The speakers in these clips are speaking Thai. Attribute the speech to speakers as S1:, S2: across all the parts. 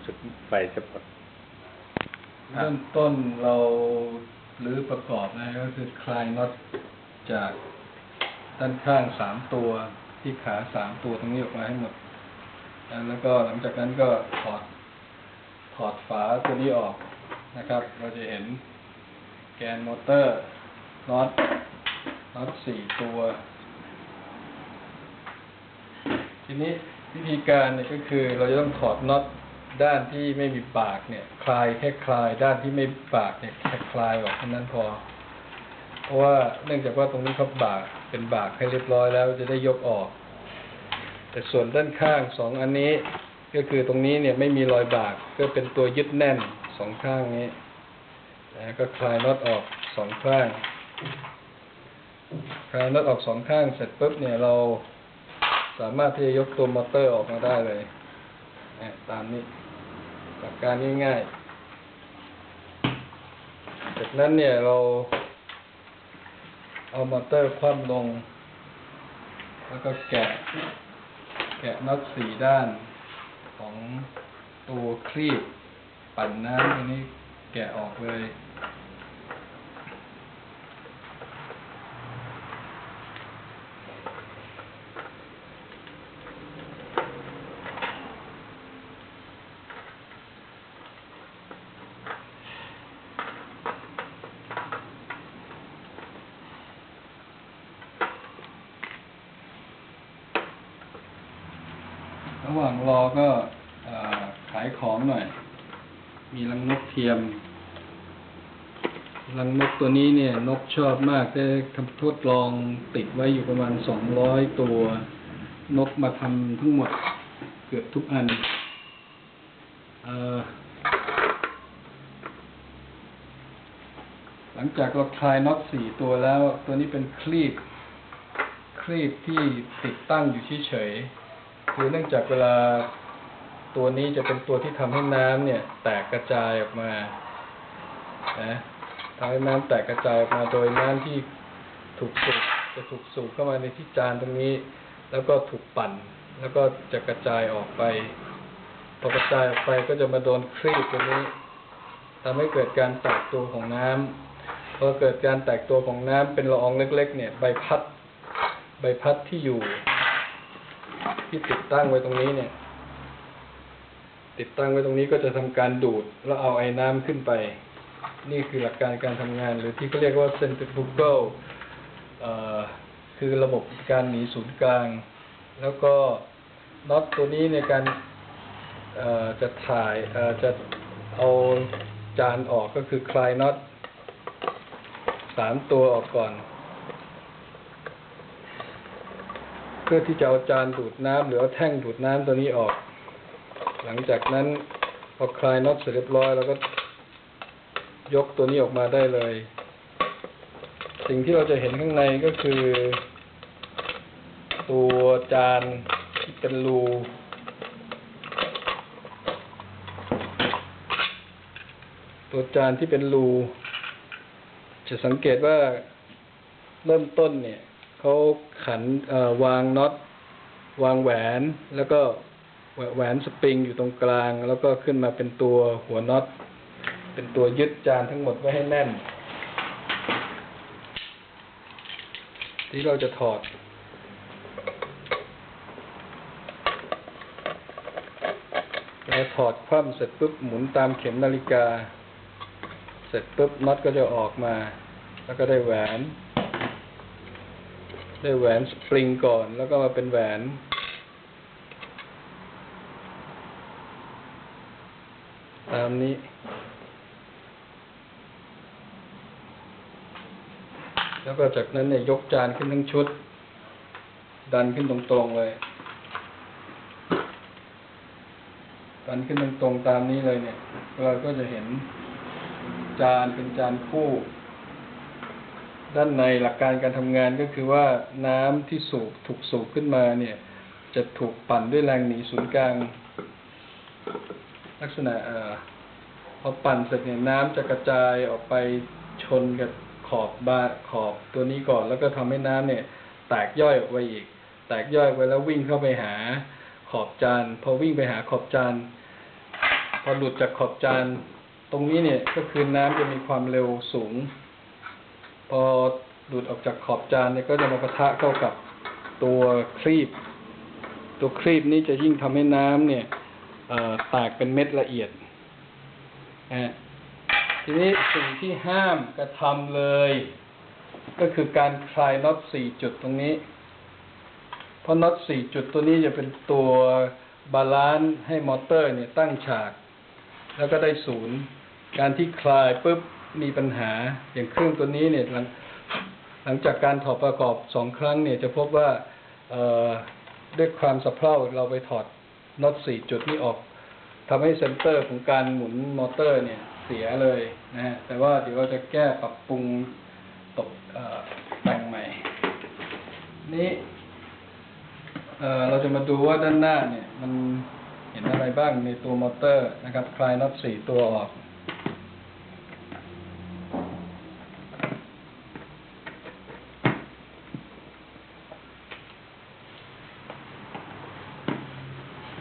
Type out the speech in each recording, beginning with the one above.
S1: สุดไฟจะหมด
S2: เริ่มต้นเรารื้อประกอบนะก็คือคลายน็อตจากด้านข้าง3 ตัวที่ขา3 ตัวตรงนี้ออกมาให้หมดแล้วก็หลังจากนั้นก็ถอดฝาตัวนี้ออกนะครับเราจะเห็นแกนมอเตอร์น็อต4 ตัวทีนี้วิธีการเนี่ยก็คือเราจะต้องถอดน็อตด้านที่ไม่มีปากเนี่ยคลายแค่คลายด้านที่ไม่มีปากเนี่ยแค่คลายออกเท่านั้นพอเพราะว่าเนื่องจากว่าตรงนี้เขาเป็นบากให้เรียบร้อยแล้วจะได้ยกออกแต่ส่วนด้านข้าง2 อันนี้ก็คือตรงนี้เนี่ยไม่มีรอยบากก็เป็นตัวยึดแน่น2 ข้างนี้นะก็คลายน็อตออก2 ข้างคลายน็อตออก2 ข้างเสร็จปุ๊บเนี่ยเราสามารถที่จะยกตัวมอเตอร์ออกมาได้เลยตามนี้หลักการง่ายๆจากนั้นเนี่ยเราเอามอเตอร์คว่ำลงแล้วก็แกะน็อต4 ด้านของตัวคลีบปั่นน้ำอันนี้แกะออกเลยระหว่างรอก็ขายของหน่อยมีรังนกเทียมรังนกตัวนี้เนี่ยนกชอบมากได้ทำทดลองติดไว้อยู่ประมาณ200 ตัวนกมาทำทั้งหมดเกือบทุกอันหลังจากเราคลายน็อต4 ตัวแล้วตัวนี้เป็นคลีบที่ติดตั้งอยู่เฉยๆคือเนื่องจากเวลาตัวนี้จะเป็นตัวที่ทำให้น้ำเนี่ยแตกกระจายออกมานะทำให้น้ำแตกกระจายออกมาโดยน้ำที่ถูกสูบเข้ามาในที่จานตรงนี้แล้วก็ถูกปั่นแล้วก็จะกระจายออกไปพอกระจายออกไปก็จะมาโดนคลีบตัวนี้ทำให้เกิดการแตกตัวของน้ำพอเกิดการแตกตัวของน้ำเป็นละอองเล็กๆเนี่ยใบพัดที่อยู่ที่ติดตั้งไว้ตรงนี้เนี่ยติดตั้งไว้ตรงนี้ก็จะทำการดูดแล้วเอาไอ้น้ำขึ้นไปนี่คือหลักการการทำงานหรือที่เขาเรียกว่า centrifugal คือระบบการหนีศูนย์กลางแล้วก็น็อตตัวนี้ในการจะเอาจานออกก็คือคลายน็อต3 ตัวออกก่อนเพื่อที่จะเอาจานดูดน้ำหรือเอาแท่งดูดน้ำตัวนี้ออกหลังจากนั้นพอคลายน็อตเสร็จเรียบร้อยแล้วก็ยกตัวนี้ออกมาได้เลยสิ่งที่เราจะเห็นข้างในก็คือตัวจานที่เป็นรูจะสังเกตว่าเริ่มต้นเนี่ยเขาวางน็อตวางแหวนแล้วก็แหวนสปริงอยู่ตรงกลางแล้วก็ขึ้นมาเป็นตัวหัวน็อตเป็นตัวยึดจานทั้งหมดไว้ให้แน่นที่เราจะถอดคว่ำเสร็จปุ๊บหมุนตามเข็มนาฬิกาเสร็จปุ๊บน็อตก็จะออกมาแล้วก็ได้แหวนสปริงก่อนแล้วก็มาเป็นแหวนตามนี้แล้วก็จากนั้นเนี่ยยกจานขึ้นทั้งชุดดันขึ้นตรงๆเลยดันขึ้นตรงๆตามนี้เลยเนี่ยเราก็จะเห็นจานเป็นจานคู่ด้านในหลักการการทำงานก็คือว่าน้ำที่ถูกสูบขึ้นมาเนี่ยจะถูกปั่นด้วยแรงหนีศูนย์กลางลักษณะพอปั่นเสร็จเนี่ยน้ำจะกระจายออกไปชนกับขอบตัวนี้ก่อนแล้วก็ทำให้น้ำเนี่ยแตกย่อยออกไปอีกแตกย่อยไปแล้ววิ่งเข้าไปหาขอบจานพอวิ่งไปหาขอบจาน พอหลุดจากขอบจานตรงนี้เนี่ยก็คือน้ำจะมีความเร็วสูงพอหลุดออกจากขอบจานเนี่ยก็จะมาปะทะเข้ากับตัวครีบนี้จะยิ่งทำให้น้ำเนี่ยแตกเป็นเม็ดละเอียดทีนี้สิ่งที่ห้ามกระทำเลยก็คือการคลายน็อต4 จุดตรงนี้เพราะน็อต4 จุดตัวนี้จะเป็นตัวบาลานซ์ให้มอเตอร์เนี่ยตั้งฉากแล้วก็ได้ศูนย์การที่คลายปุ๊บมีปัญหาอย่างเครื่องตัวนี้เนี่ยหลังจากการถอดประกอบ2 ครั้งเนี่ยจะพบว่าด้วยความสะเพร่าเราไปถอดน็อต4 จุดนี้ออกทำให้เซนเตอร์ของการหมุนมอเตอร์เนี่ยเสียเลยนะฮะแต่ว่าเดี๋ยวเราจะแก้ปรับปรุงตกแต่งใหม่นี้เราจะมาดูว่าด้านหน้าเนี่ยมันเห็นอะไรบ้างในตัวมอเตอร์นะครับคลายน็อต4 ตัวออก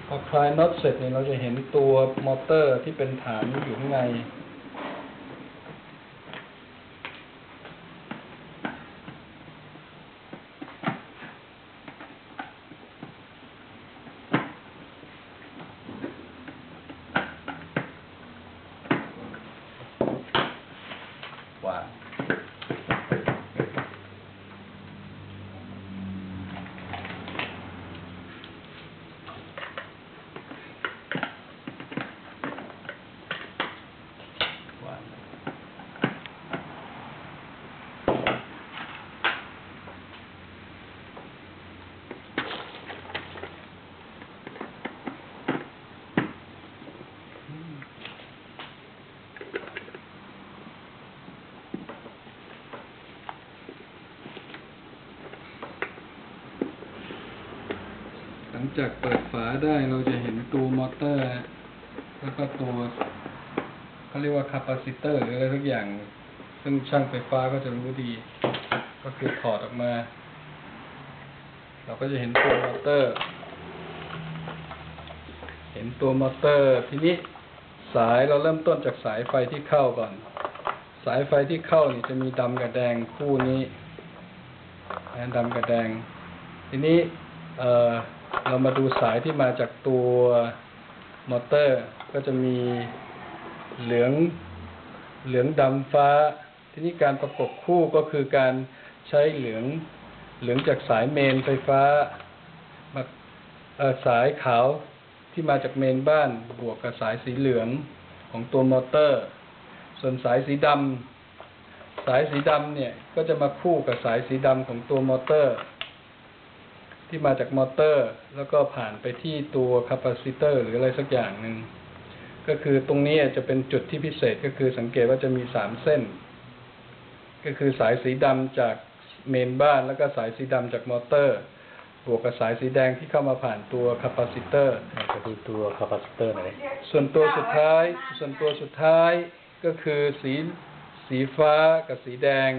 S2: พอคลายน็อตเสร็จเนี่ยเราจะเห็นตัวมอเตอร์ที่เป็นฐานอยู่ข้างในว่าหลังจากเปิดฝาได้เราจะเห็นตัวมอเตอร์แล้วก็ตัวเขาเรียกว่าคาปาซิเตอร์หรืออะไรทุกอย่างซึ่งช่างไฟฟ้าก็จะรู้ดีก็คือถอดออกมาเราก็จะเห็นตัวมอเตอร์ทีนี้สายเราเริ่มต้นจากสายไฟที่เข้าก่อนสายไฟที่เข้านี่จะมีดำกับแดงคู่นี้ดำกับแดงทีนี้เรามาดูสายที่มาจากตัวมอเตอร์ก็จะมีเหลืองดำฟ้าทีนี้การประกบคู่ก็คือการใช้เหลืองจากสายเมนไฟฟ้ามาสายขาวที่มาจากเมนบ้านบวกกับสายสีเหลืองของตัวมอเตอร์ส่วนสายสีดำเนี่ยก็จะมาคู่กับสายสีดำของตัวมอเตอร์ที่มาจากมอเตอร์แล้วก็ผ่านไปที่ตัวคาปาซิเตอร์หรืออะไรสักอย่างหนึ่งก็คือตรงนี้จะเป็นจุดที่พิเศษก็คือสังเกตว่าจะมี3 เส้นก็คือสายสีดำจากเมนบ้านแล้วก็สายสีดำจากมอเตอร์บวกกับสายสีแดงที่เข้ามาผ่านตัวคาปาซิเตอร์
S1: จะดูตัวคาปาซิเตอร์หน่อย
S2: ส่วนตัวสุดท้ายก็คือสีฟ้ากับสีแดง